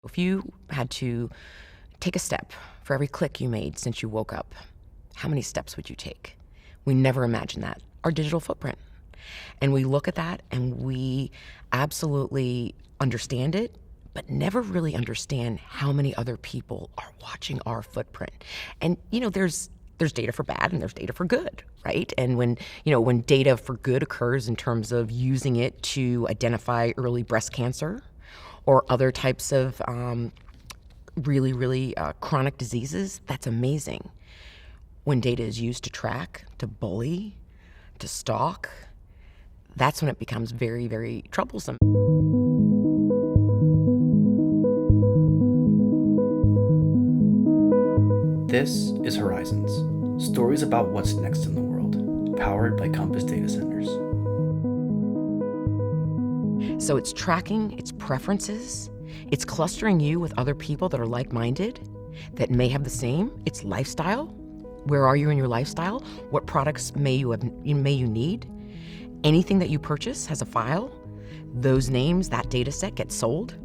If you had to take a step for every click you made since you woke up, how many steps would you take? We never imagine that. Our digital footprint. And we look at that and we absolutely understand it, but never really understand how many other people are watching our footprint. And, there's data for bad and there's data for good, right? And when data for good occurs in terms of using it to identify early breast cancer or other types of really chronic diseases, that's amazing. When data is used to track, to bully, to stalk, that's when it becomes very, very troublesome. This is Horizons, stories about what's next in the world, powered by Compass Data Centers. So it's tracking its preferences, it's clustering you with other people that are like-minded, that may have the same, it's lifestyle. Where are you in your lifestyle? What products may you need? Anything that you purchase has a file. Those names, that data set gets sold.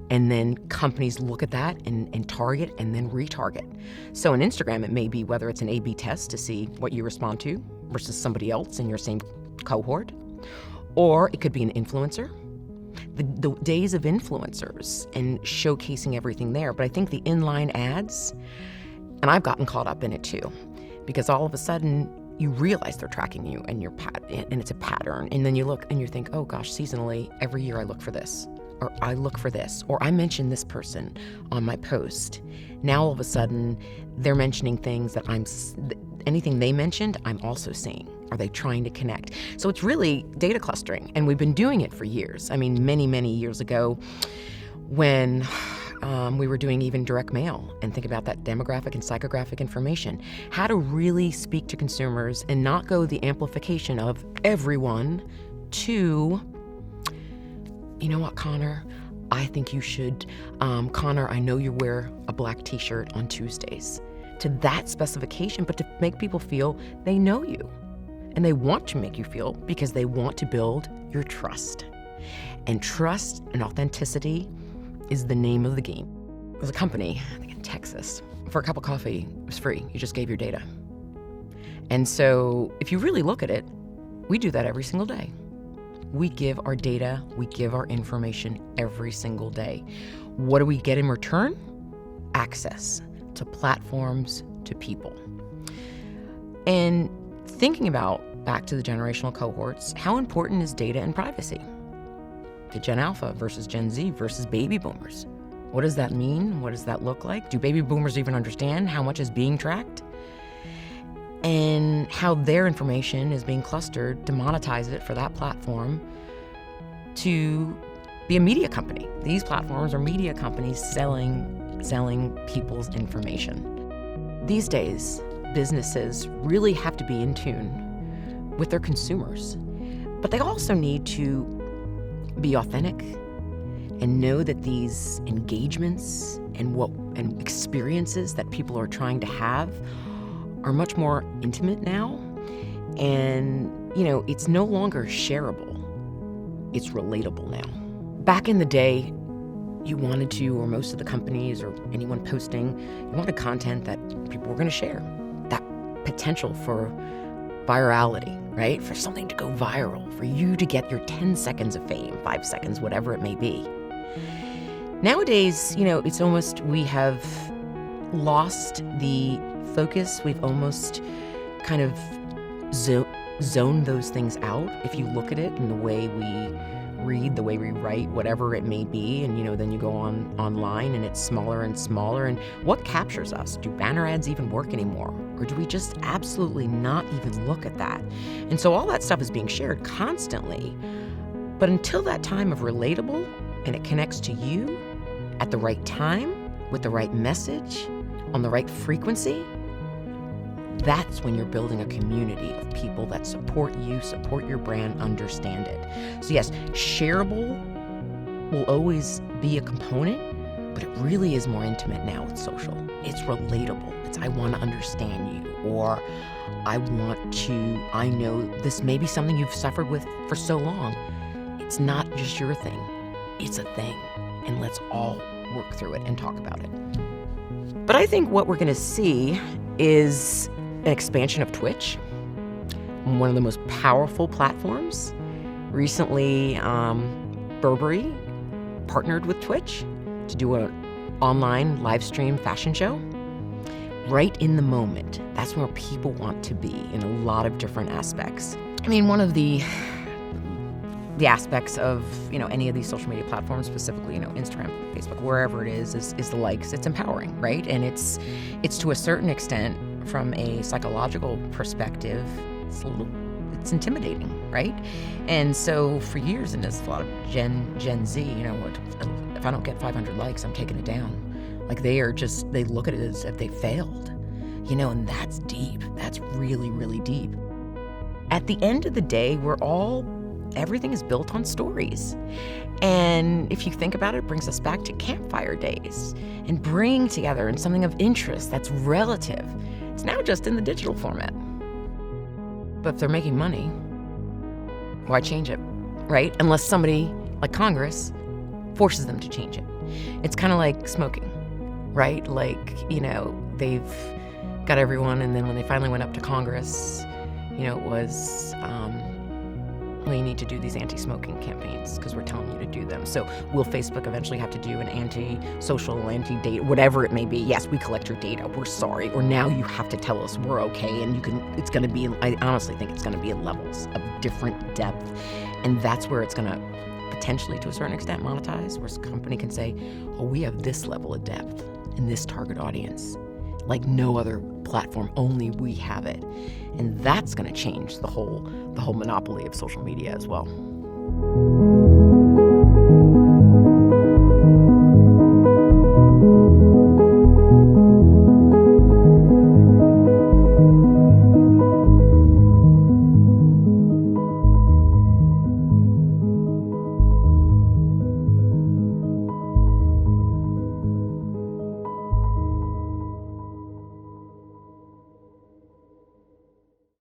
And then companies look at that and target and then retarget. So on Instagram, it may be whether it's an A/B test to see what you respond to versus somebody else in your same cohort, or it could be an influencer. The days of influencers and showcasing everything there. But I think the inline ads, and I've gotten caught up in it too, because all of a sudden you realize they're tracking you and and it's a pattern. And then you look and you think, oh gosh, seasonally, every year I look for this. Or I look for this, or I mention this person on my post. Now all of a sudden, they're mentioning things that anything they mentioned, I'm also seeing. Are they trying to connect? So it's really data clustering, and we've been doing it for years. I mean, many, many years ago, when we were doing even direct mail, and think about that demographic and psychographic information, how to really speak to consumers and not go the amplification of everyone to, you know what, Connor, I think you should, Connor, I know you wear a black t-shirt on Tuesdays. To that specification, but to make people feel they know you. And they want to make you feel because they want to build your trust. And trust and authenticity is the name of the game. There's a company, I think in Texas, for a cup of coffee, it was free. You just gave your data. And so if you really look at it, we do that every single day. We give our data, we give our information every single day. What do we get in return? Access to platforms, to people. And thinking about back to the generational cohorts, how important is data and privacy? To Gen Alpha versus Gen Z versus baby boomers. What does that mean? What does that look like? Do baby boomers even understand how much is being tracked? And how their information is being clustered to monetize it for that platform to be a media company. These platforms are media companies selling people's information. These days, businesses really have to be in tune with their consumers, but they also need to be authentic and know that these engagements and experiences that people are trying to have are much more intimate now. And, it's no longer shareable. It's relatable now. Back in the day, you wanted to, or most of the companies or anyone posting, you wanted content that people were going to share. That potential for virality, right? For something to go viral, for you to get your 10 seconds of fame, 5 seconds, whatever it may be. Nowadays, it's almost, we have lost the focus. We've almost kind of zoned those things out. If you look at it in the way we read, the way we write, whatever it may be, and then you go online and it's smaller and smaller. And what captures us? Do banner ads even work anymore? Or do we just absolutely not even look at that? And so all that stuff is being shared constantly. But until that time of relatable and it connects to you at the right time, with the right message, on the right frequency, that's when you're building a community of people that support you, support your brand, understand it. So yes, shareable will always be a component, but it really is more intimate now with social. It's relatable. It's I want to understand you, or I know this may be something you've suffered with for so long. It's not just your thing. It's a thing. And let's all work through it and talk about it. But I think what we're going to see is an expansion of Twitch, one of the most powerful platforms. Recently, Burberry partnered with Twitch to do an online live stream fashion show. Right in the moment. That's where people want to be in a lot of different aspects. I mean, one of the aspects of, any of these social media platforms, specifically, Instagram, Facebook, wherever it is the likes. It's empowering, right? And it's to a certain extent, from a psychological perspective, it's intimidating, right? And so for years, and there's a lot of Gen Z, if I don't get 500 likes, I'm taking it down. Like they look at it as if they failed, and that's deep. That's really, really deep. At the end of the day, everything is built on stories. And if you think about it, it brings us back to campfire days and bringing together in something of interest that's relative. It's now just in the digital format. But if they're making money, why change it, right? Unless somebody like Congress forces them to change it. It's kind of like smoking, right? Like, they've got everyone, and then when they finally went up to Congress, it was, you need to do these anti-smoking campaigns because we're telling you to do them. So will Facebook eventually have to do an anti-social, anti-data, whatever it may be? Yes, we collect your data. We're sorry. Or now you have to tell us we're okay, and it's going to be, I honestly think it's going to be in levels of different depth. And that's where it's going to potentially, to a certain extent, monetize, where a company can say, oh, we have this level of depth in this target audience, like no other platform, only we have it. And that's going to change the whole monopoly of social media as well.